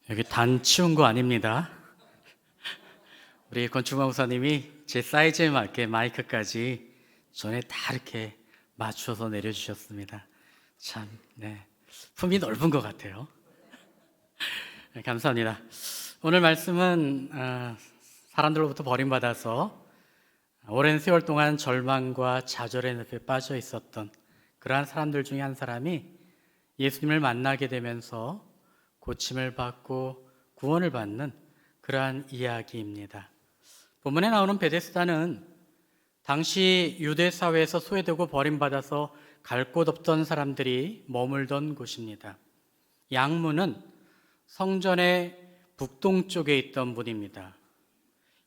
여기 단 치운 거 아닙니다. 우리 건축마 목사님이 제 사이즈에 맞게 마이크까지 전에 다 이렇게 맞춰서 내려주셨습니다. 참, 품이 넓은 것 같아요. 네, 감사합니다. 오늘 말씀은 사람들로부터 버림받아서 오랜 세월 동안 절망과 좌절의 늪에 빠져 있었던 그러한 사람들 중에 한 사람이 예수님을 만나게 되면서 고침을 받고 구원을 받는 그러한 이야기입니다. 본문에 나오는 베데스다는 당시 유대 사회에서 소외되고 버림받아서 갈 곳 없던 사람들이 머물던 곳입니다. 양문은 성전의 북동쪽에 있던 문입니다.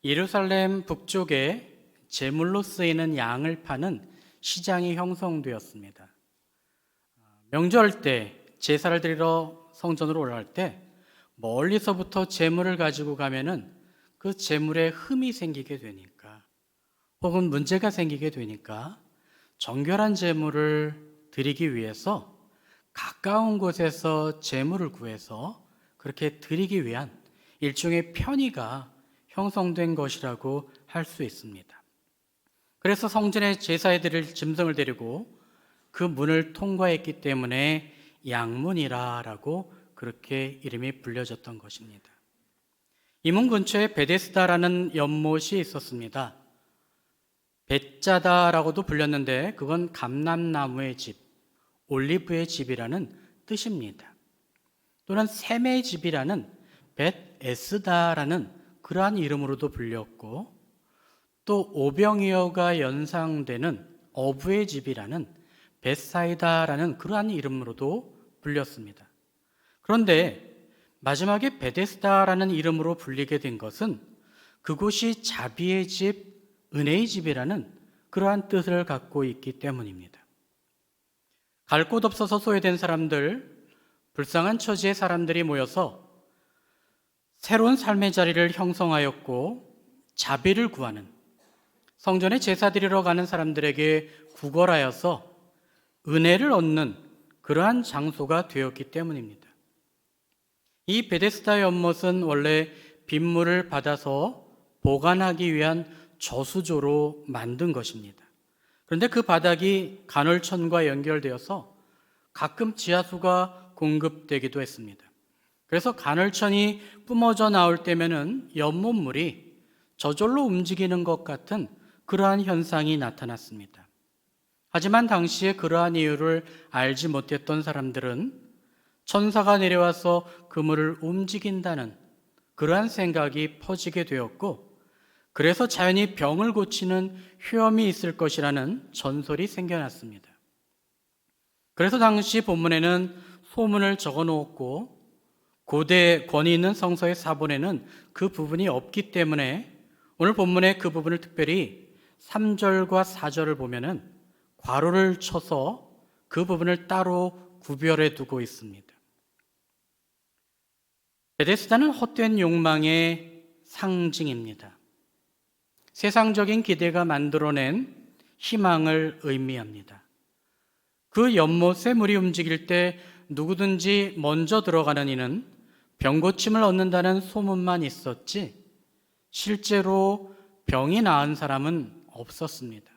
예루살렘 북쪽에 제물로 쓰이는 양을 파는 시장이 형성되었습니다. 명절 때 제사를 드리러 성전으로 올라갈 때 멀리서부터 제물을 가지고 가면은 그 제물에 흠이 생기게 되니까 혹은 문제가 생기게 되니까 정결한 제물을 드리기 위해서 가까운 곳에서 제물을 구해서 그렇게 드리기 위한 일종의 편의가 형성된 것이라고 할 수 있습니다. 그래서 성전에 제사에 드릴 짐승을 데리고 그 문을 통과했기 때문에 양문이라고 그렇게 이름이 불려졌던 것입니다. 이 문 근처에 베데스다라는 연못이 있었습니다. 벳자다라고도 불렸는데 그건 감람나무의 집, 올리브의 집이라는 뜻입니다. 또는 샘의 집이라는 벳에스다라는 그러한 이름으로도 불렸고, 또 오병이어가 연상되는 어부의 집이라는 벳사이다라는 그러한 이름으로도 불렸습니다. 그런데 마지막에 베데스다라는 이름으로 불리게 된 것은 그곳이 자비의 집, 은혜의 집이라는 그러한 뜻을 갖고 있기 때문입니다. 갈 곳 없어서 소외된 사람들, 불쌍한 처지의 사람들이 모여서 새로운 삶의 자리를 형성하였고 자비를 구하는, 성전에 제사 드리러 가는 사람들에게 구걸하여서 은혜를 얻는 그러한 장소가 되었기 때문입니다. 이 베데스다 연못은 원래 빗물을 받아서 보관하기 위한 저수조로 만든 것입니다. 그런데 그 바닥이 간헐천과 연결되어서 가끔 지하수가 공급되기도 했습니다. 그래서 간헐천이 뿜어져 나올 때면은 연못물이 저절로 움직이는 것 같은 그러한 현상이 나타났습니다. 하지만 당시에 그러한 이유를 알지 못했던 사람들은 천사가 내려와서 그 물을 움직인다는 그러한 생각이 퍼지게 되었고, 그래서 자연히 병을 고치는 효험이 있을 것이라는 전설이 생겨났습니다. 그래서 당시 본문에는 소문을 적어 놓았고, 고대 권위 있는 성서의 사본에는 그 부분이 없기 때문에 오늘 본문의 그 부분을 특별히 3절과 4절을 보면은 괄호를 쳐서 그 부분을 따로 구별해 두고 있습니다. 베데스다는 헛된 욕망의 상징입니다. 세상적인 기대가 만들어낸 희망을 의미합니다. 그 연못에 물이 움직일 때 누구든지 먼저 들어가는 이는 병고침을 얻는다는 소문만 있었지 실제로 병이 나은 사람은 없었습니다.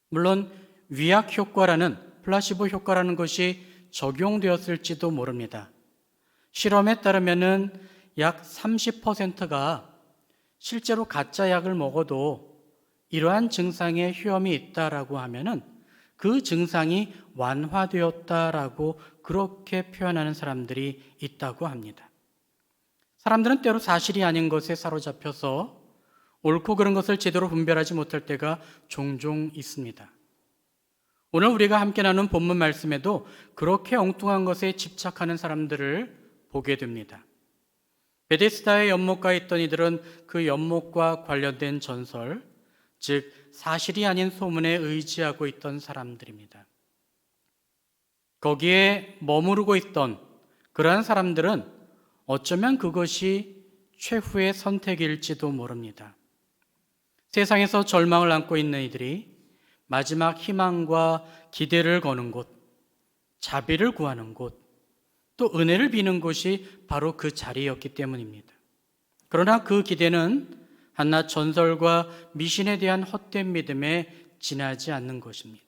물론 위약 효과라는, 플라시보 효과라는 것이 적용되었을지도 모릅니다. 실험에 따르면은 약 30%가 실제로 가짜 약을 먹어도 이러한 증상에 효험이 있다라고 하면은 그 증상이 완화되었다라고 그렇게 표현하는 사람들이 있다고 합니다. 사람들은 때로 사실이 아닌 것에 사로잡혀서 옳고 그른 것을 제대로 분별하지 못할 때가 종종 있습니다. 오늘 우리가 함께 나눈 본문 말씀에도 그렇게 엉뚱한 것에 집착하는 사람들을 보게 됩니다. 베데스다의 연못가에 있던 이들은 그 연못과 관련된 전설, 즉 사실이 아닌 소문에 의지하고 있던 사람들입니다. 거기에 머무르고 있던 그러한 사람들은 어쩌면 그것이 최후의 선택일지도 모릅니다. 세상에서 절망을 안고 있는 이들이 마지막 희망과 기대를 거는 곳, 자비를 구하는 곳, 또 은혜를 비는 곳이 바로 그 자리였기 때문입니다. 그러나 그 기대는 한낱 전설과 미신에 대한 헛된 믿음에 지나지 않는 것입니다.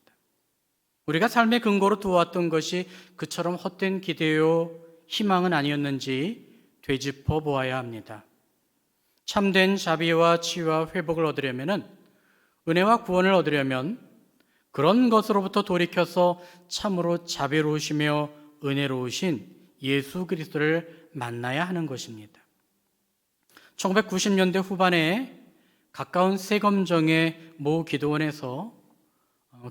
우리가 삶의 근거로 두어왔던 것이 그처럼 헛된 기대요, 희망은 아니었는지 되짚어 보아야 합니다. 참된 자비와 치유와 회복을 얻으려면, 은혜와 구원을 얻으려면 그런 것으로부터 돌이켜서 참으로 자비로우시며 은혜로우신 예수 그리스도를 만나야 하는 것입니다. 1990년대 후반에 가까운 세검정의 모 기도원에서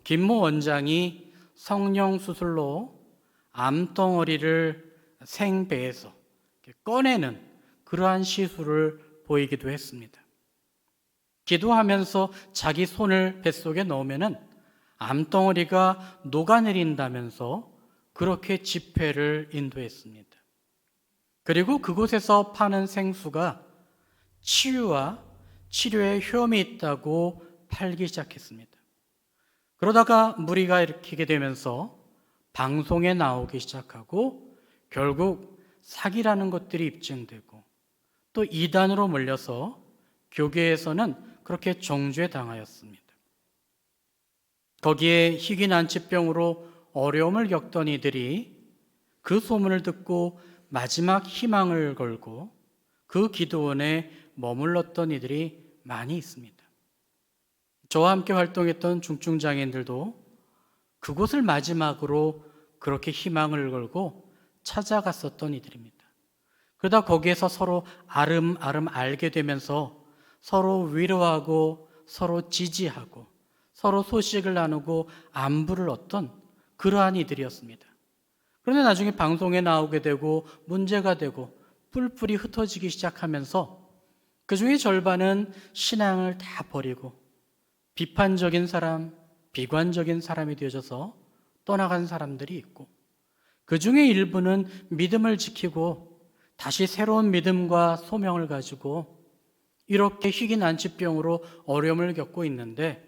김모 원장이 성령 수술로 암덩어리를 생배에서 꺼내는 그러한 시술을 보이기도 했습니다. 기도하면서 자기 손을 뱃속에 넣으면 암덩어리가 녹아내린다면서 그렇게 집회를 인도했습니다. 그리고 그곳에서 파는 생수가 치유와 치료에 효험이 있다고 팔기 시작했습니다. 그러다가 무리가 일으키게 되면서 방송에 나오기 시작하고 결국 사기라는 것들이 입증되고 또 이단으로 몰려서 교계에서는 그렇게 정죄 당하였습니다. 거기에 희귀난치병으로 어려움을 겪던 이들이 그 소문을 듣고 마지막 희망을 걸고 그 기도원에 머물렀던 이들이 많이 있습니다. 저와 함께 활동했던 중증장애인들도 그곳을 마지막으로 그렇게 희망을 걸고 찾아갔었던 이들입니다. 그러다 거기에서 서로 아름아름 알게 되면서 서로 위로하고 서로 지지하고 서로 소식을 나누고 안부를 얻던 그러한 이들이었습니다. 그런데 나중에 방송에 나오게 되고 문제가 되고 뿔뿔이 흩어지기 시작하면서 그 중에 절반은 신앙을 다 버리고 비판적인 사람, 비관적인 사람이 되어져서 떠나간 사람들이 있고 그 중에 일부는 믿음을 지키고 다시 새로운 믿음과 소명을 가지고 이렇게 희귀난치병으로 어려움을 겪고 있는데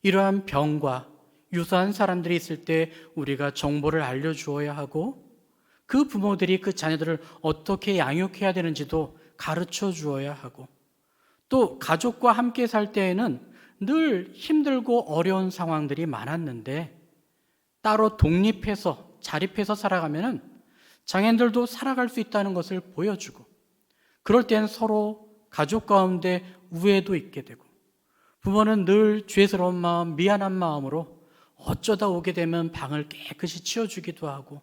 이러한 병과 유사한 사람들이 있을 때 우리가 정보를 알려주어야 하고 그 부모들이 그 자녀들을 어떻게 양육해야 되는지도 가르쳐 주어야 하고 또 가족과 함께 살 때에는 늘 힘들고 어려운 상황들이 많았는데 따로 독립해서 자립해서 살아가면은 장애인들도 살아갈 수 있다는 것을 보여주고 그럴 땐 서로 가족 가운데 우애도 있게 되고 부모는 늘 죄스러운 마음, 미안한 마음으로 어쩌다 오게 되면 방을 깨끗이 치워주기도 하고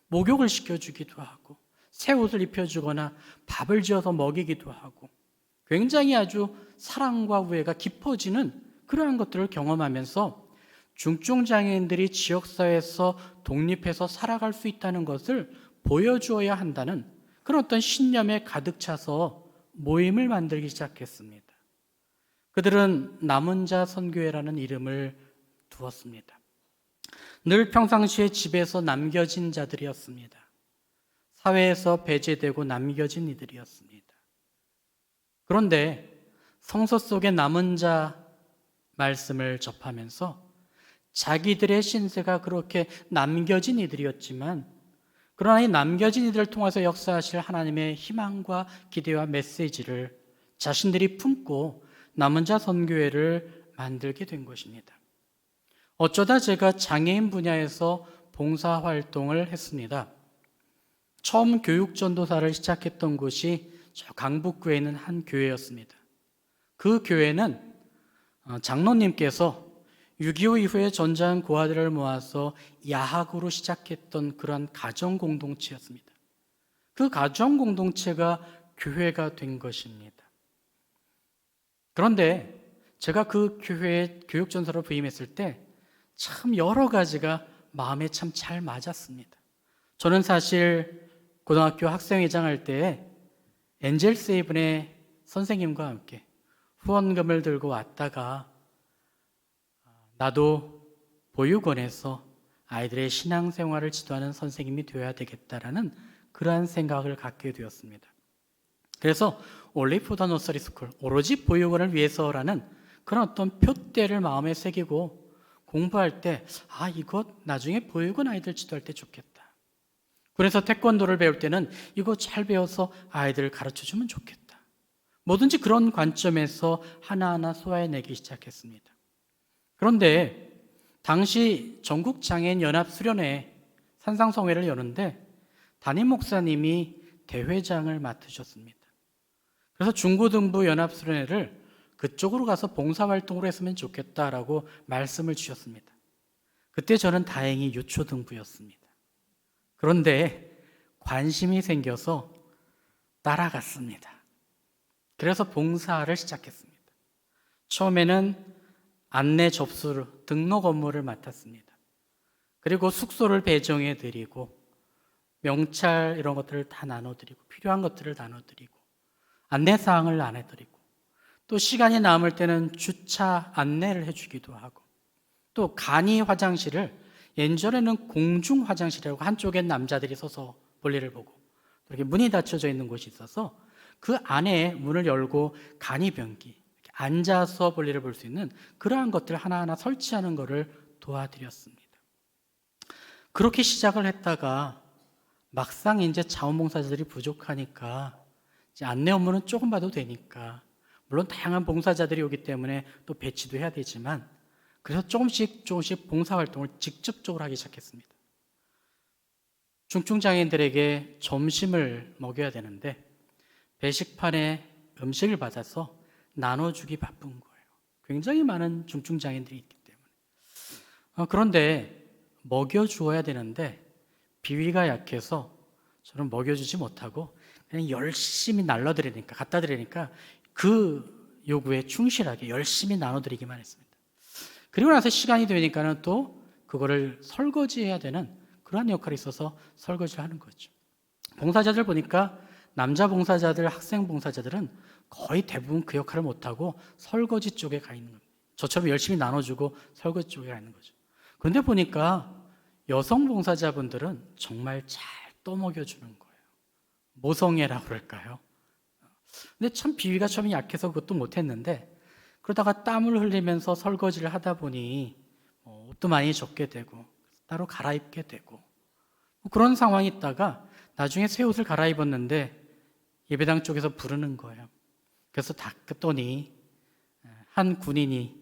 목욕을 시켜주기도 하고 새 옷을 입혀주거나 밥을 지어서 먹이기도 하고 굉장히 아주 사랑과 우애가 깊어지는 그러한 것들을 경험하면서 중증장애인들이 지역사회에서 독립해서 살아갈 수 있다는 것을 보여주어야 한다는 그런 어떤 신념에 가득 차서 모임을 만들기 시작했습니다. 그들은 남은 자 선교회라는 이름을 두었습니다. 늘 평상시에 집에서 남겨진 자들이었습니다. 사회에서 배제되고 남겨진 이들이었습니다. 그런데 성서 속의 남은 자 말씀을 접하면서 자기들의 신세가 그렇게 남겨진 이들이었지만 그러나 이 남겨진 이들을 통해서 역사하실 하나님의 희망과 기대와 메시지를 자신들이 품고 남은 자 선교회를 만들게 된 것입니다. 어쩌다 제가 장애인 분야에서 봉사활동을 했습니다. 처음 교육전도사를 시작했던 곳이 저 강북구에 있는 한 교회였습니다. 그 교회는 장로님께서 6.25 이후에 전자한 고아들을 모아서 야학으로 시작했던 그러한 가정공동체였습니다. 그 가정공동체가 교회가 된 것입니다. 그런데 제가 그 교회에 교육전사로 부임했을 때 참 여러 가지가 마음에 참 잘 맞았습니다. 저는 사실 고등학교 학생회장 할 때 엔젤 세이븐의 선생님과 함께 후원금을 들고 왔다가 나도 보육원에서 아이들의 신앙생활을 지도하는 선생님이 되어야 되겠다라는 그러한 생각을 갖게 되었습니다. 그래서 올리포더 너서리 스쿨, 오로지 보육원을 위해서라는 그런 어떤 표대를 마음에 새기고 공부할 때 이것 나중에 보육원 아이들 지도할 때 좋겠다. 그래서 태권도를 배울 때는 이거 잘 배워서 아이들을 가르쳐주면 좋겠다. 뭐든지 그런 관점에서 하나하나 소화해내기 시작했습니다. 그런데 당시 전국장애인연합수련회 산상성회를 여는데 담임 목사님이 대회장을 맡으셨습니다. 그래서 중고등부 연합수련회를 그쪽으로 가서 봉사활동을 했으면 좋겠다라고 말씀을 주셨습니다. 그때 저는 다행히 유초등부였습니다. 그런데 관심이 생겨서 따라갔습니다. 그래서 봉사를 시작했습니다. 처음에는 안내 접수를, 등록 업무를 맡았습니다. 그리고 숙소를 배정해 드리고 명찰 이런 것들을 다 나눠드리고 필요한 것들을 나눠드리고 안내사항을 나눠드리고 또 시간이 남을 때는 주차 안내를 해주기도 하고 또 간이 화장실을 예전에는 공중 화장실이라고 한쪽엔 남자들이 서서 볼일을 보고 이렇게 문이 닫혀져 있는 곳이 있어서 그 안에 문을 열고 간이 변기 앉아서 볼일을 볼 수 있는 그러한 것들 하나하나 설치하는 것을 도와드렸습니다. 그렇게 시작을 했다가 막상 이제 자원봉사자들이 부족하니까 이제 안내 업무는 조금 봐도 되니까 물론 다양한 봉사자들이 오기 때문에 또 배치도 해야 되지만 그래서 조금씩 봉사활동을 직접적으로 하기 시작했습니다. 중증장애인들에게 점심을 먹여야 되는데 배식판에 음식을 받아서 나눠주기 바쁜 거예요. 굉장히 많은 중증장애인들이 있기 때문에. 그런데 먹여주어야 되는데 비위가 약해서 저는 먹여주지 못하고 그냥 열심히 날라드리니까 갖다 드리니까 그 요구에 충실하게 열심히 나눠드리기만 했습니다. 그리고 나서 시간이 되니까는 또 그거를 설거지해야 되는 그러한 역할이 있어서 설거지를 하는 거죠. 봉사자들 보니까 남자 봉사자들, 학생 봉사자들은 거의 대부분 그 역할을 못하고 설거지 쪽에 가 있는 겁니다. 저처럼 열심히 나눠주고 설거지 쪽에 가 있는 거죠. 그런데 보니까 여성 봉사자분들은 정말 잘 떠먹여주는 거예요. 모성애라고 그럴까요? 근데 참 비위가 처음에 약해서 그것도 못했는데 그러다가 땀을 흘리면서 설거지를 하다 보니 옷도 많이 젖게 되고 따로 갈아입게 되고 그런 상황이 있다가 나중에 새 옷을 갈아입었는데 예배당 쪽에서 부르는 거예요. 그래서 닦았더니 한 군인이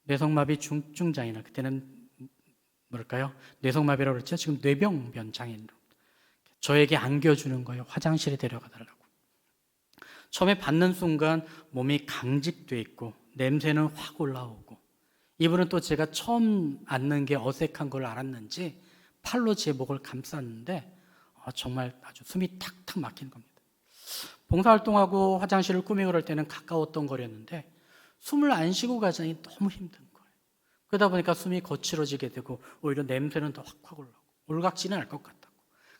뇌성마비 중증장애인, 그때는 뭐랄까요? 뇌성마비라고 그랬죠. 지금 뇌병변 장애인으로 저에게 안겨주는 거예요. 화장실에 데려가 달라고. 처음에 받는 순간 몸이 강직돼 있고 냄새는 확 올라오고 이분은 또 제가 처음 앉는 게 어색한 걸 알았는지 팔로 제 목을 감쌌는데 정말 아주 숨이 탁탁 막히는 겁니다. 봉사활동하고 화장실을 꾸미고 그럴 때는 가까웠던 거였는데 숨을 안 쉬고 가자니 너무 힘든 거예요. 그러다 보니까 숨이 거칠어지게 되고 오히려 냄새는 더 확 올라오고 올각지는 알 것 같다고.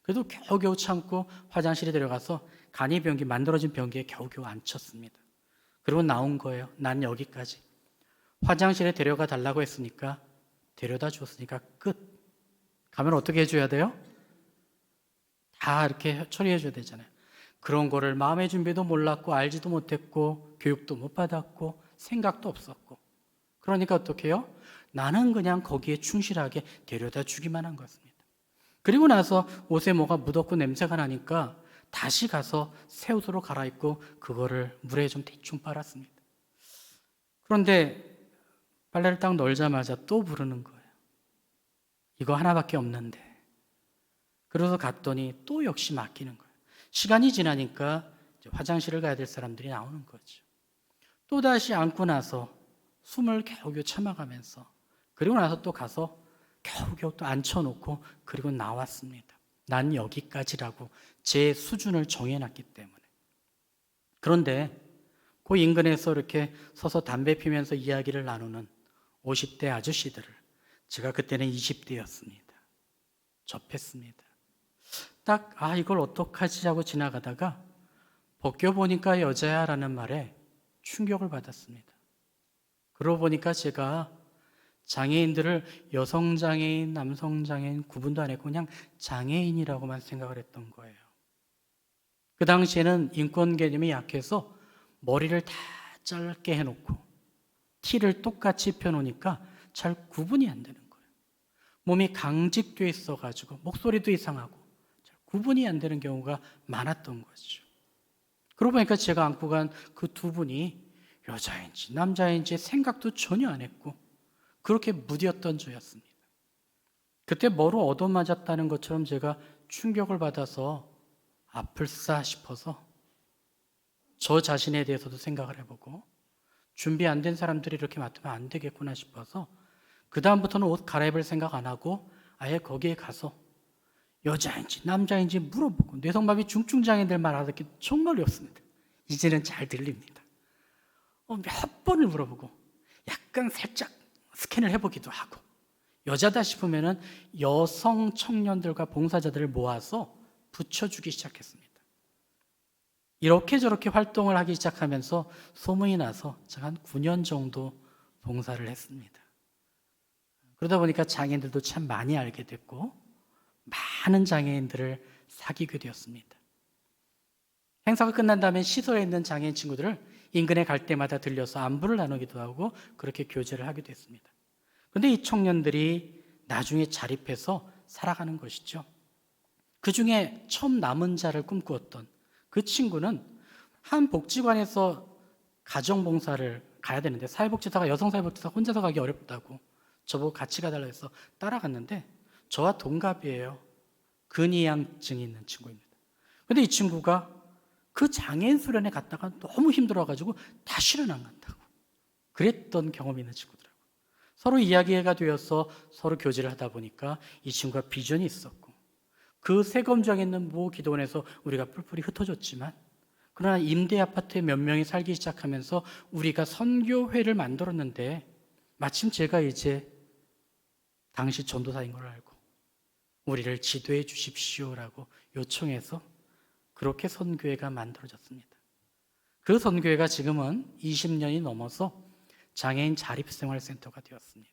그래도 겨우겨우 참고 화장실에 들어가서 간이 변기, 만들어진 변기에 겨우겨우 앉혔습니다. 그리고 나온 거예요. 난 여기까지. 화장실에 데려가 달라고 했으니까 데려다 주었으니까 끝. 가면 어떻게 해줘야 돼요? 다 이렇게 처리해 줘야 되잖아요. 그런 거를 마음의 준비도 몰랐고 알지도 못했고 교육도 못 받았고 생각도 없었고 그러니까 어떻게 해요? 나는 그냥 거기에 충실하게 데려다 주기만 한 것입니다. 그리고 나서 옷에 뭐가 묻었고 냄새가 나니까 다시 가서 새 옷으로 갈아입고 그거를 물에 좀 대충 빨았습니다. 그런데 빨래를 딱 널자마자 또 부르는 거예요. 이거 하나밖에 없는데. 그래서 갔더니 또 역시 맡기는 거예요. 시간이 지나니까 이제 화장실을 가야 될 사람들이 나오는 거죠. 또다시 앉고 나서 숨을 겨우겨우 참아가면서 그리고 나서 또 가서 겨우겨우 또 앉혀놓고 그리고 나왔습니다. 난 여기까지라고 제 수준을 정해놨기 때문에. 그런데 그 인근에서 이렇게 서서 담배 피면서 이야기를 나누는 50대 아저씨들을 제가 그때는 20대였습니다. 접했습니다. 딱 이걸 어떡하지 하고 지나가다가 벗겨보니까 여자야 라는 말에 충격을 받았습니다. 그러고 보니까 제가 장애인들을 여성장애인, 남성장애인 구분도 안 했고 그냥 장애인이라고만 생각을 했던 거예요. 그 당시에는 인권 개념이 약해서 머리를 다 짧게 해놓고 티를 똑같이 펴놓으니까 잘 구분이 안 되는 거예요. 몸이 강직돼 있어가지고 목소리도 이상하고 구분이 안 되는 경우가 많았던 거죠. 그러고 보니까 제가 안고 간 그 두 분이 여자인지 남자인지 생각도 전혀 안 했고 그렇게 무디었던 저였습니다. 그때 뭐로 얻어맞았다는 것처럼 제가 충격을 받아서 아플싸 싶어서 저 자신에 대해서도 생각을 해보고 준비 안 된 사람들이 이렇게 맡으면 안 되겠구나 싶어서 그 다음부터는 옷 갈아입을 생각 안 하고 아예 거기에 가서 여자인지 남자인지 물어보고 뇌성마비 중증장애인들 말하는 게 정말 어렵습니다. 이제는 잘 들립니다. 몇 번을 물어보고 약간 살짝 스캔을 해보기도 하고 여자다 싶으면은 여성 청년들과 봉사자들을 모아서 붙여주기 시작했습니다. 이렇게 저렇게 활동을 하기 시작하면서 소문이 나서 제가 한 9년 정도 봉사를 했습니다. 그러다 보니까 장애인들도 참 많이 알게 됐고 많은 장애인들을 사귀게 되었습니다. 행사가 끝난 다음에 시설에 있는 장애인 친구들을 인근에 갈 때마다 들려서 안부를 나누기도 하고 그렇게 교제를 하기도 했습니다. 그런데 이 청년들이 나중에 자립해서 살아가는 것이죠. 그 중에 처음 남은 자를 꿈꾸었던 그 친구는 한 복지관에서 가정봉사를 가야 되는데 사회복지사가 여성사회복지사 혼자서 가기 어렵다고 저보고 같이 가달라고 해서 따라갔는데 저와 동갑이에요. 근이양증이 있는 친구입니다. 그런데 이 친구가 그 장애인 수련회 갔다가 너무 힘들어가지고 다시는 안 간다고 그랬던 경험이 있는 친구더라고요. 서로 이야기가 되어서 서로 교제를 하다 보니까 이 친구가 비전이 있었고 그 세검정에 있는 모 기도원에서 우리가 뿔뿔이 흩어졌지만 그러나 임대 아파트에 몇 명이 살기 시작하면서 우리가 선교회를 만들었는데 마침 제가 이제 당시 전도사인 걸 알고 우리를 지도해 주십시오라고 요청해서 그렇게 선교회가 만들어졌습니다. 그 선교회가 지금은 20년이 넘어서 장애인 자립생활센터가 되었습니다.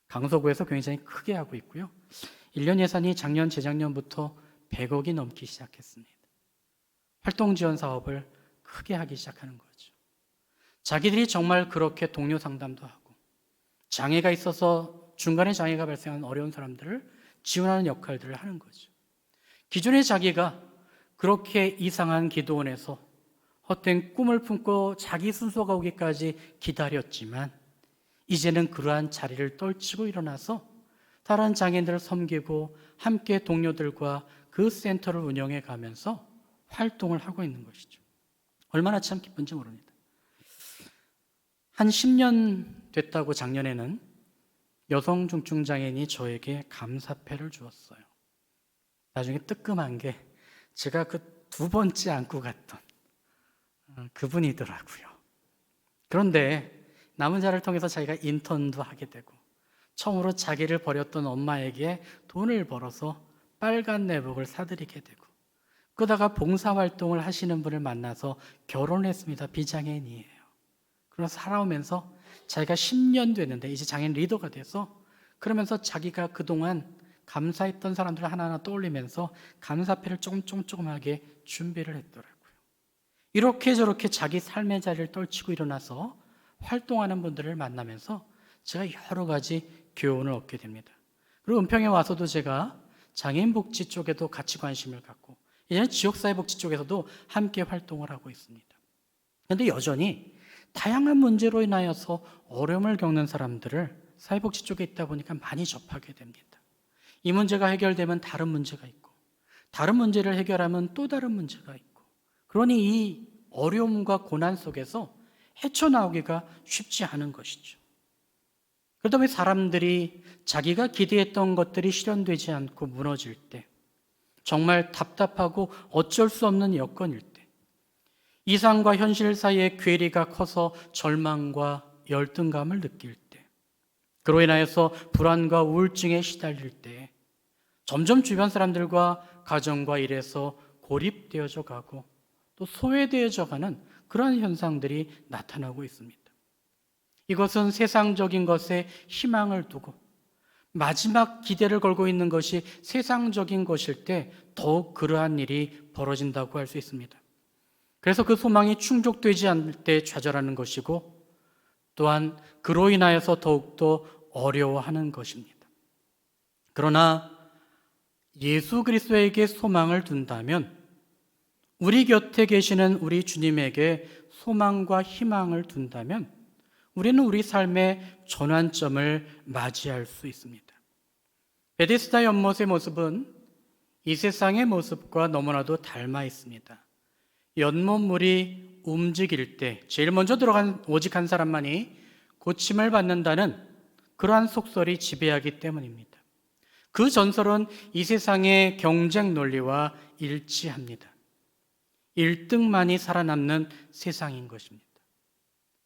강서구에서 굉장히 크게 하고 있고요. 1년 예산이 작년, 재작년부터 100억이 넘기 시작했습니다. 활동 지원 사업을 크게 하기 시작하는 거죠. 자기들이 정말 그렇게 동료 상담도 하고 장애가 있어서 중간에 장애가 발생한 어려운 사람들을 지원하는 역할들을 하는 거죠. 기존에 자기가 그렇게 이상한 기도원에서 헛된 꿈을 품고 자기 순서가 오기까지 기다렸지만 이제는 그러한 자리를 떨치고 일어나서 다른 장애인들을 섬기고 함께 동료들과 그 센터를 운영해 가면서 활동을 하고 있는 것이죠. 얼마나 참 기쁜지 모릅니다. 한 10년 됐다고 작년에는 여성 중증장애인이 저에게 감사패를 주었어요. 나중에 뜨끔한 게 제가 그 두 번째 안고 갔던 그분이더라고요. 그런데 남은 자를 통해서 자기가 인턴도 하게 되고 처음으로 자기를 버렸던 엄마에게 돈을 벌어서 빨간 내복을 사드리게 되고 그러다가 봉사활동을 하시는 분을 만나서 결혼했습니다. 비장애인이에요. 그래서 살아오면서 자기가 10년 됐는데 이제 장애인 리더가 돼서 그러면서 자기가 그동안 감사했던 사람들을 하나하나 떠올리면서 감사패를 조금하게 준비를 했더라고요. 이렇게 저렇게 자기 삶의 자리를 떨치고 일어나서 활동하는 분들을 만나면서 제가 여러 가지 교훈을 얻게 됩니다. 그리고 은평에 와서도 제가 장애인 복지 쪽에도 같이 관심을 갖고 이제는 지역사회복지 쪽에서도 함께 활동을 하고 있습니다. 그런데 여전히 다양한 문제로 인하여서 어려움을 겪는 사람들을 사회복지 쪽에 있다 보니까 많이 접하게 됩니다. 이 문제가 해결되면 다른 문제가 있고 다른 문제를 해결하면 또 다른 문제가 있고 그러니 이 어려움과 고난 속에서 헤쳐나오기가 쉽지 않은 것이죠. 그러다 보니 사람들이 자기가 기대했던 것들이 실현되지 않고 무너질 때 정말 답답하고 어쩔 수 없는 여건일 때 이상과 현실 사이의 괴리가 커서 절망과 열등감을 느낄 때 그로 인하여서 불안과 우울증에 시달릴 때 점점 주변 사람들과 가정과 일에서 고립되어져 가고 또 소외되어져 가는 그러한 현상들이 나타나고 있습니다. 이것은 세상적인 것에 희망을 두고 마지막 기대를 걸고 있는 것이 세상적인 것일 때 더욱 그러한 일이 벌어진다고 할 수 있습니다. 그래서 그 소망이 충족되지 않을 때 좌절하는 것이고 또한 그로 인하여서 더욱더 어려워하는 것입니다. 그러나 예수 그리스도에게 소망을 둔다면, 우리 곁에 계시는 우리 주님에게 소망과 희망을 둔다면 우리는 우리 삶의 전환점을 맞이할 수 있습니다. 베데스다 연못의 모습은 이 세상의 모습과 너무나도 닮아 있습니다. 연못물이 움직일 때 제일 먼저 들어간 오직 한 사람만이 고침을 받는다는 그러한 속설이 지배하기 때문입니다. 그 전설은 이 세상의 경쟁 논리와 일치합니다. 1등만이 살아남는 세상인 것입니다.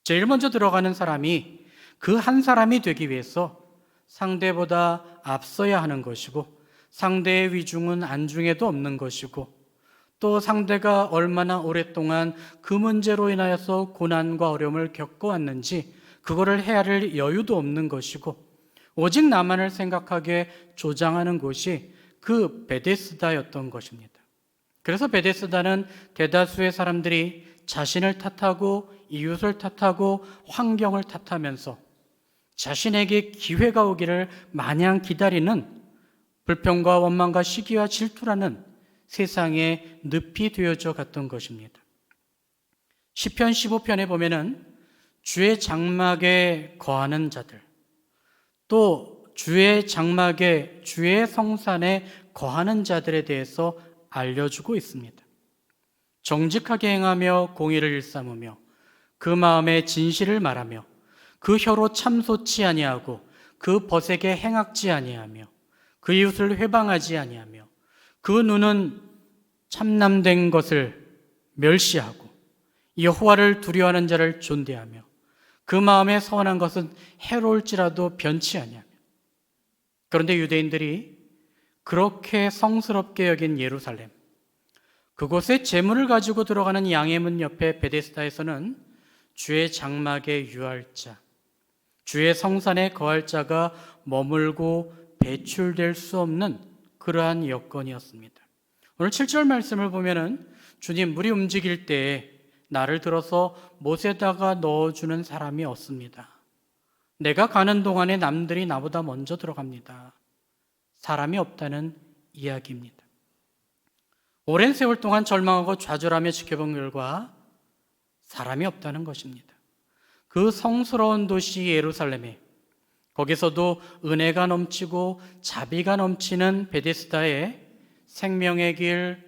제일 먼저 들어가는 사람이 그 한 사람이 되기 위해서 상대보다 앞서야 하는 것이고, 상대의 위중은 안중에도 없는 것이고, 또 상대가 얼마나 오랫동안 그 문제로 인하여서 고난과 어려움을 겪어왔는지 그거를 헤아릴 여유도 없는 것이고, 오직 나만을 생각하게 조장하는 곳이 그 베데스다였던 것입니다. 그래서 베데스다는 대다수의 사람들이 자신을 탓하고 이웃을 탓하고 환경을 탓하면서 자신에게 기회가 오기를 마냥 기다리는 불평과 원망과 시기와 질투라는 세상의 늪이 되어져 갔던 것입니다. 시편 15편에 보면은 주의 장막에 거하는 자들, 또 주의 장막에 주의 성산에 거하는 자들에 대해서 알려주고 있습니다. 정직하게 행하며 공의를 일삼으며 그 마음에 진실을 말하며 그 혀로 참소치 아니하고 그 벗에게 행악지 아니하며 그 이웃을 회방하지 아니하며 그 눈은 참남된 것을 멸시하고 여호와를 두려워하는 자를 존대하며 그 마음에 선한 것은 해로울지라도 변치 아니하며. 그런데 유대인들이 그렇게 성스럽게 여긴 예루살렘, 그곳에 재물을 가지고 들어가는 양의 문 옆에 베데스다에서는 주의 장막에 유할 자, 주의 성산에 거할 자가 머물고 배출될 수 없는 그러한 여건이었습니다. 오늘 7절 말씀을 보면은 주님, 물이 움직일 때에 나를 들어서 못에다가 넣어주는 사람이 없습니다. 내가 가는 동안에 남들이 나보다 먼저 들어갑니다. 사람이 없다는 이야기입니다. 오랜 세월 동안 절망하고 좌절하며 지켜본 결과 사람이 없다는 것입니다. 그 성스러운 도시 예루살렘에, 거기서도 은혜가 넘치고 자비가 넘치는 베데스다에 생명의 길,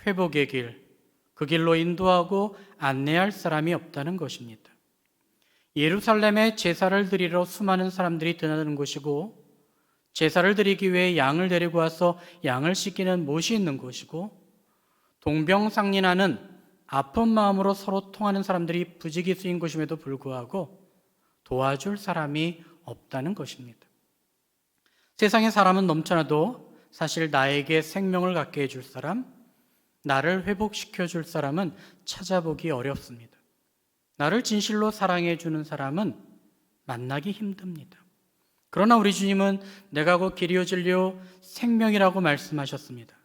회복의 길, 그 길로 인도하고 안내할 사람이 없다는 것입니다. 예루살렘에 제사를 드리러 수많은 사람들이 드나드는 곳이고, 제사를 드리기 위해 양을 데리고 와서 양을 씻기는 못이 있는 곳이고, 동병상련하는 아픈 마음으로 서로 통하는 사람들이 부지기수인 곳임에도 불구하고 도와줄 사람이 없다는 것입니다. 세상에 사람은 넘쳐나도 사실 나에게 생명을 갖게 해줄 사람, 나를 회복시켜 줄 사람은 찾아보기 어렵습니다. 나를 진실로 사랑해 주는 사람은 만나기 힘듭니다. 그러나 우리 주님은 내가 곧 길이요 진리요 생명이라고 말씀하셨습니다.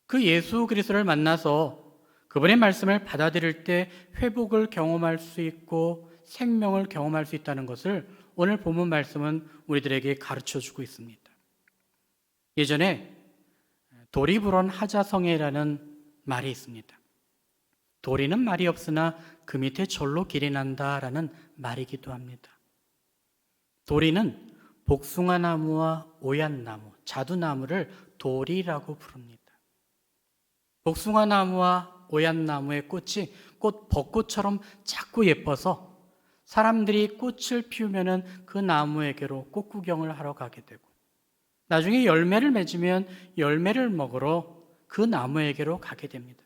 그 예수 그리스도를 만나서 그분의 말씀을 받아들일 때 회복을 경험할 수 있고 생명을 경험할 수 있다는 것을 오늘 본문 말씀은 우리들에게 가르쳐주고 있습니다. 예전에 도리불언 하자성애라는 말이 있습니다. 도리는 말이 없으나 그 밑에 절로 길이 난다라는 말이기도 합니다. 도리는 복숭아나무와 오얏나무, 자두나무를 도리라고 부릅니다. 복숭아나무와 오얏나무의 꽃이 꽃 벚꽃처럼 자꾸 예뻐서 사람들이 꽃을 피우면 그 나무에게로 꽃 구경을 하러 가게 되고, 나중에 열매를 맺으면 열매를 먹으러 그 나무에게로 가게 됩니다.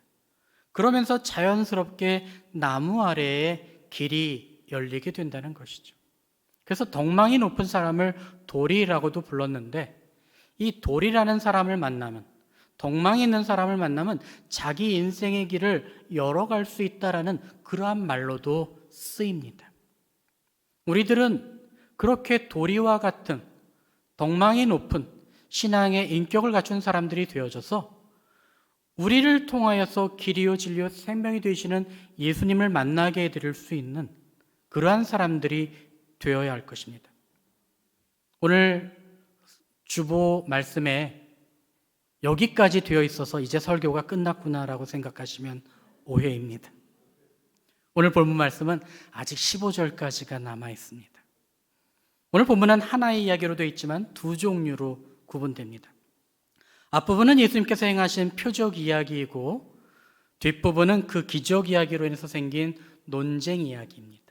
그러면서 자연스럽게 나무 아래에 길이 열리게 된다는 것이죠. 그래서 덕망이 높은 사람을 도리라고도 불렀는데, 이 도리라는 사람을 만나면, 덕망이 있는 사람을 만나면 자기 인생의 길을 열어갈 수 있다라는 그러한 말로도 쓰입니다. 우리들은 그렇게 도리와 같은 덕망이 높은 신앙의 인격을 갖춘 사람들이 되어져서 우리를 통하여서 길이요 진리요 생명이 되시는 예수님을 만나게 해드릴 수 있는 그러한 사람들이 되어야 할 것입니다. 오늘 주보 말씀에 여기까지 되어 있어서 이제 설교가 끝났구나라고 생각하시면 오해입니다. 오늘 본문 말씀은 아직 15절까지가 남아 있습니다. 오늘 본문은 하나의 이야기로 되어 있지만 두 종류로 구분됩니다. 앞부분은 예수님께서 행하신 표적 이야기이고 뒷부분은 그 기적 이야기로 인해서 생긴 논쟁 이야기입니다.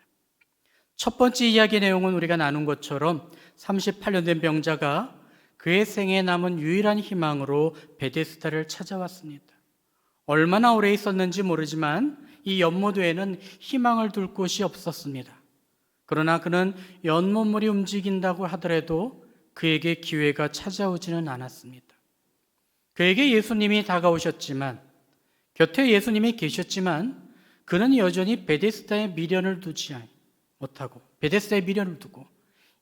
첫 번째 이야기 내용은 우리가 나눈 것처럼 38년 된 병자가 그의 생에 남은 유일한 희망으로 베데스다를 찾아왔습니다. 얼마나 오래 있었는지 모르지만 이 연못에는 희망을 둘 곳이 없었습니다. 그러나 그는 연못물이 움직인다고 하더라도 그에게 기회가 찾아오지는 않았습니다. 그에게 예수님이 다가오셨지만, 곁에 예수님이 계셨지만 그는 여전히 베데스다에 미련을 두지 못하고 베데스다에 미련을 두고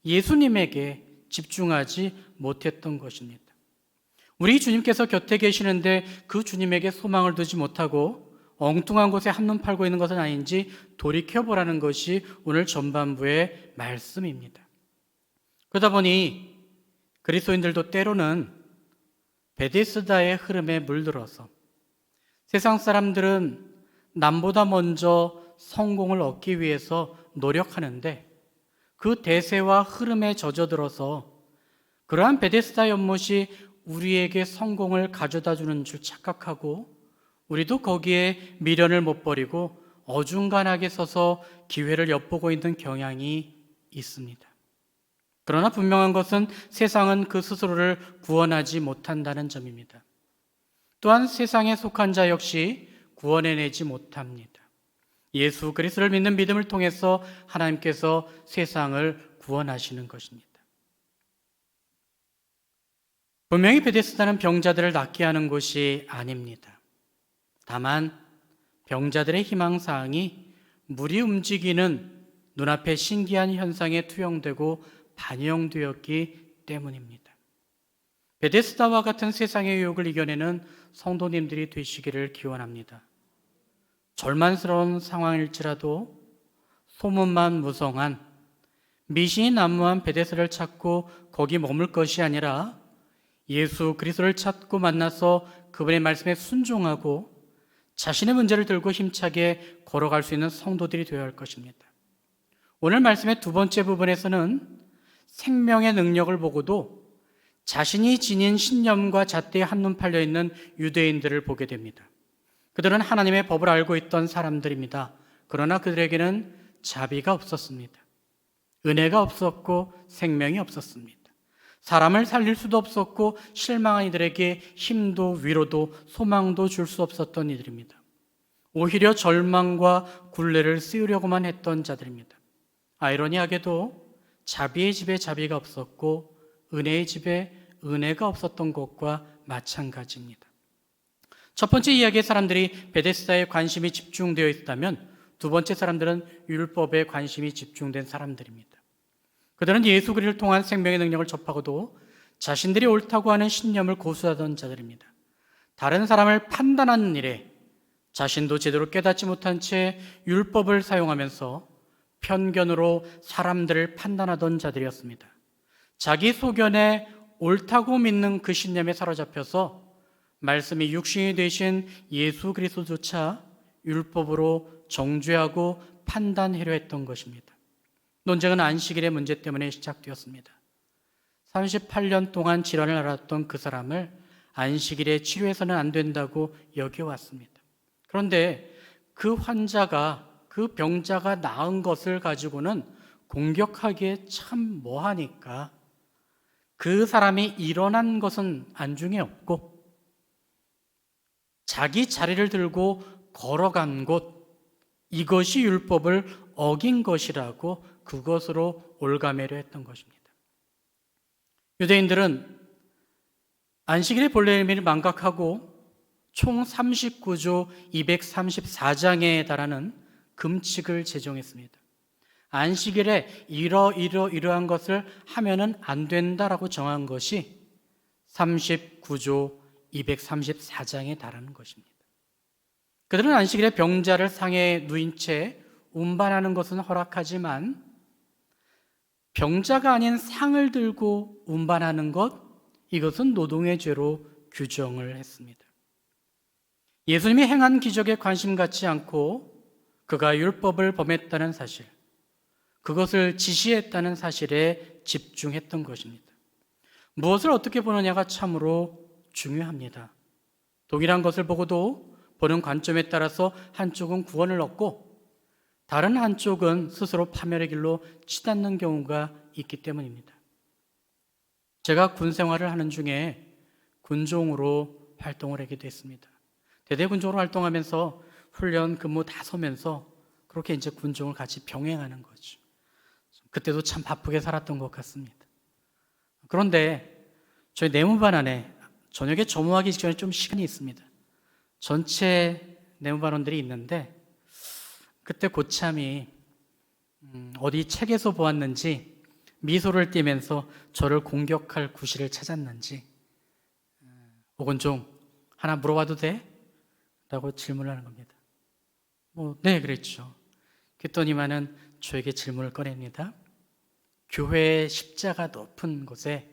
예수님에게 집중하지 못했던 것입니다. 우리 주님께서 곁에 계시는데 그 주님에게 소망을 두지 못하고 엉뚱한 곳에 한눈 팔고 있는 것은 아닌지 돌이켜보라는 것이 오늘 전반부의 말씀입니다. 그러다 보니 그리스도인들도 때로는 베데스다의 흐름에 물들어서 세상 사람들은 남보다 먼저 성공을 얻기 위해서 노력하는데 그 대세와 흐름에 젖어들어서 그러한 베데스다 연못이 우리에게 성공을 가져다 주는 줄 착각하고 우리도 거기에 미련을 못 버리고 어중간하게 서서 기회를 엿보고 있는 경향이 있습니다. 그러나 분명한 것은 세상은 그 스스로를 구원하지 못한다는 점입니다. 또한 세상에 속한 자 역시 구원해내지 못합니다. 예수 그리스도를 믿는 믿음을 통해서 하나님께서 세상을 구원하시는 것입니다. 분명히 베데스다는 병자들을 낫게 하는 곳이 아닙니다. 다만 병자들의 희망사항이 물이 움직이는 눈앞의 신기한 현상에 투영되고 반영되었기 때문입니다. 베데스다와 같은 세상의 유혹을 이겨내는 성도님들이 되시기를 기원합니다. 절망스러운 상황일지라도 소문만 무성한 미신이 난무한 베데스다를 찾고 거기 머물 것이 아니라 예수 그리스도를 찾고 만나서 그분의 말씀에 순종하고 자신의 문제를 들고 힘차게 걸어갈 수 있는 성도들이 되어야 할 것입니다. 오늘 말씀의 두 번째 부분에서는 생명의 능력을 보고도 자신이 지닌 신념과 잣대에 한눈 팔려 있는 유대인들을 보게 됩니다. 그들은 하나님의 법을 알고 있던 사람들입니다. 그러나 그들에게는 자비가 없었습니다. 은혜가 없었고 생명이 없었습니다. 사람을 살릴 수도 없었고 실망한 이들에게 힘도 위로도 소망도 줄 수 없었던 이들입니다. 오히려 절망과 굴레를 씌우려고만 했던 자들입니다. 아이러니하게도 자비의 집에 자비가 없었고 은혜의 집에 은혜가 없었던 것과 마찬가지입니다. 첫 번째 이야기의 사람들이 베데스다에 관심이 집중되어 있다면 두 번째 사람들은 율법에 관심이 집중된 사람들입니다. 그들은 예수 그리스도를 통한 생명의 능력을 접하고도 자신들이 옳다고 하는 신념을 고수하던 자들입니다. 다른 사람을 판단하는 일에 자신도 제대로 깨닫지 못한 채 율법을 사용하면서 편견으로 사람들을 판단하던 자들이었습니다. 자기 소견에 옳다고 믿는 그 신념에 사로잡혀서 말씀이 육신이 되신 예수 그리스도조차 율법으로 정죄하고 판단하려 했던 것입니다. 논쟁은 안식일의 문제 때문에 시작되었습니다. 38년 동안 질환을 앓았던 그 사람을 안식일에 치료해서는 안 된다고 여겨왔습니다. 그런데 그 환자가, 그 병자가 나은 것을 가지고는 공격하기에 참 뭐하니까 그 사람이 일어난 것은 안중에 없고 자기 자리를 들고 걸어간 곳, 이것이 율법을 어긴 것이라고 그것으로 올가매려 했던 것입니다. 유대인들은 안식일의 본래 의미를 망각하고 총 39조 234장에 달하는 금칙을 제정했습니다. 안식일에 이러한 것을 하면은 안 된다라고 정한 것이 39조 234장에 달하는 것입니다. 그들은 안식일에 병자를 상에 누인 채 운반하는 것은 허락하지만 병자가 아닌 상을 들고 운반하는 것, 이것은 노동의 죄로 규정을 했습니다. 예수님이 행한 기적에 관심 갖지 않고 그가 율법을 범했다는 사실, 그것을 지시했다는 사실에 집중했던 것입니다. 무엇을 어떻게 보느냐가 참으로 중요합니다. 동일한 것을 보고도 보는 관점에 따라서 한쪽은 구원을 얻고 다른 한쪽은 스스로 파멸의 길로 치닫는 경우가 있기 때문입니다. 제가 군 생활을 하는 중에 군종으로 활동을 하기도 했습니다. 대대군종으로 활동하면서 훈련, 근무 다 서면서 그렇게 이제 군종을 같이 병행하는 거죠. 그때도 참 바쁘게 살았던 것 같습니다. 그런데 저희 내무반 안에 저녁에 점호하기 직전에 좀 시간이 있습니다. 전체 내무반원들이 있는데 그때 고참이 어디 책에서 보았는지 미소를 띠면서 저를 공격할 구실을 찾았는지 혹은 좀 하나 물어봐도 돼? 라고 질문을 하는 겁니다. 네, 그랬죠. 그랬더니만은 저에게 질문을 꺼냅니다. 교회의 십자가 높은 곳에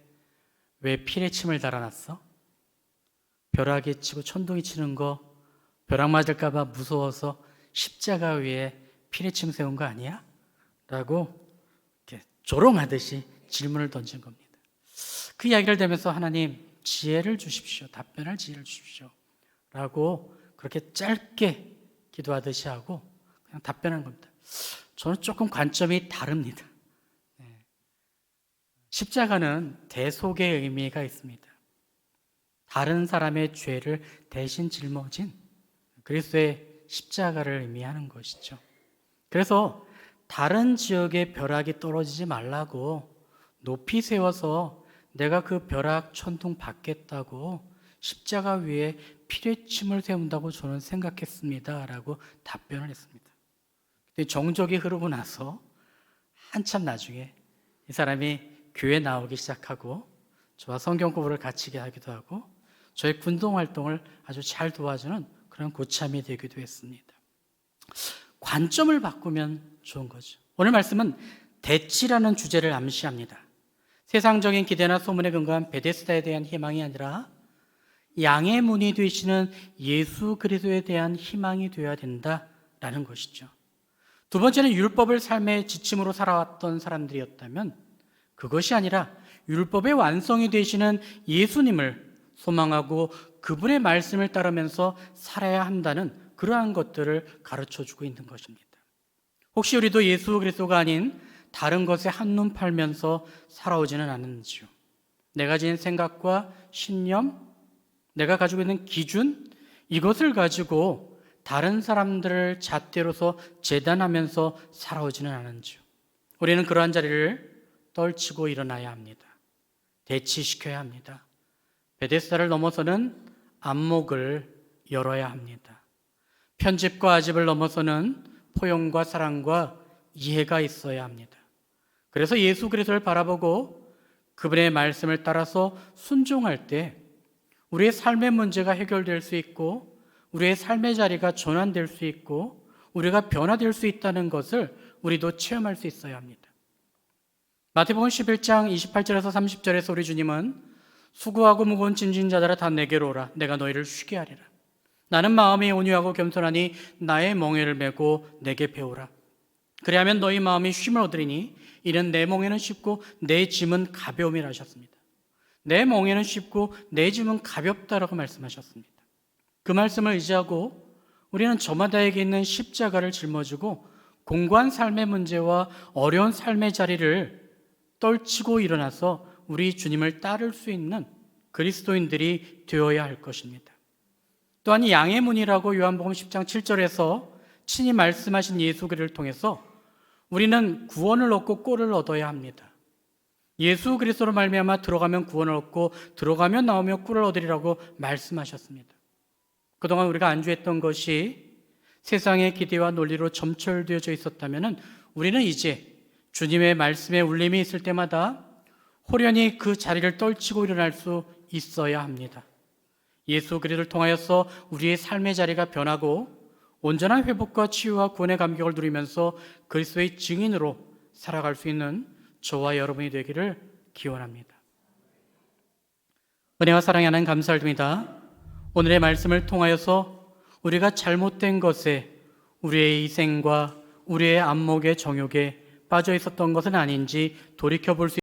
왜 피레침을 달아놨어? 벼락이 치고 천둥이 치는 거 벼락 맞을까 봐 무서워서 십자가 위에 피레침 세운 거 아니야? 라고 이렇게 조롱하듯이 질문을 던진 겁니다. 그 이야기를 들으면서 하나님 지혜를 주십시오. 답변할 지혜를 주십시오. 라고 그렇게 짧게 기도하듯이 하고 그냥 답변한 겁니다. 저는 조금 관점이 다릅니다. 십자가는 대속의 의미가 있습니다. 다른 사람의 죄를 대신 짊어진 그리스도의 십자가를 의미하는 것이죠. 그래서 다른 지역에 벼락이 떨어지지 말라고 높이 세워서 내가 그 벼락 천둥 받겠다고 십자가 위에 피뢰침을 세운다고 저는 생각했습니다. 라고 답변을 했습니다. 정적이 흐르고 나서 한참 나중에 이 사람이 교회 나오기 시작하고 저와 성경 공부를 같이 하기도 하고 저의 군동 활동을 아주 잘 도와주는 그런 고참이 되기도 했습니다. 관점을 바꾸면 좋은 거죠. 오늘 말씀은 대치라는 주제를 암시합니다. 세상적인 기대나 소문에 근거한 베데스다에 대한 희망이 아니라 양의 문이 되시는 예수 그리스도에 대한 희망이 되어야 된다라는 것이죠. 두 번째는 율법을 삶의 지침으로 살아왔던 사람들이었다면 그것이 아니라 율법의 완성이 되시는 예수님을 소망하고 그분의 말씀을 따르면서 살아야 한다는 그러한 것들을 가르쳐주고 있는 것입니다. 혹시 우리도 예수 그리스도가 아닌 다른 것에 한눈 팔면서 살아오지는 않는지요? 내가 지닌 생각과 신념, 내가 가지고 있는 기준, 이것을 가지고 다른 사람들을 잣대로서 재단하면서 살아오지는 않은지요? 우리는 그러한 자리를 떨치고 일어나야 합니다. 대치시켜야 합니다. 베데스다를 넘어서는 안목을 열어야 합니다. 편집과 아집을 넘어서는 포용과 사랑과 이해가 있어야 합니다. 그래서 예수 그리스도를 바라보고 그분의 말씀을 따라서 순종할 때 우리의 삶의 문제가 해결될 수 있고 우리의 삶의 자리가 전환될 수 있고 우리가 변화될 수 있다는 것을 우리도 체험할 수 있어야 합니다. 마태복음 11장 28절에서 30절에서 우리 주님은 수고하고 무거운 짐진 자들아 다 내게로 오라. 내가 너희를 쉬게 하리라. 나는 마음이 온유하고 겸손하니 나의 멍에를 메고 내게 배우라. 그리하면 너희 마음이 쉼을 얻으리니 이는 내 멍에는 쉽고 내 짐은 가벼움이라 하셨습니다. 내 멍에는 쉽고 내 짐은 가볍다라고 말씀하셨습니다. 그 말씀을 의지하고 우리는 저마다에게 있는 십자가를 짊어지고 공고한 삶의 문제와 어려운 삶의 자리를 떨치고 일어나서 우리 주님을 따를 수 있는 그리스도인들이 되어야 할 것입니다. 또한 양의 문이라고 요한복음 10장 7절에서 친히 말씀하신 예수 그리스도를 통해서 우리는 구원을 얻고 꼴을 얻어야 합니다. 예수 그리스도로 말미암아 들어가면 구원을 얻고 들어가면 나오며 꿀을 얻으리라고 말씀하셨습니다. 그동안 우리가 안주했던 것이 세상의 기대와 논리로 점철되어져 있었다면 우리는 이제 주님의 말씀에 울림이 있을 때마다 호련히 그 자리를 떨치고 일어날 수 있어야 합니다. 예수 그리스도를 통하여서 우리의 삶의 자리가 변하고 온전한 회복과 치유와 구원의 감격을 누리면서 그리스도의 증인으로 살아갈 수 있는 저와 여러분이 되기를 기원합니다. 은혜와 사랑에 하나님 감사드립니다. 오늘의 말씀을 통하여서 우리가 잘못된 것에 우리의 희생과 우리의 안목의 정욕에 빠져 있었던 것은 아닌지 돌이켜 볼 수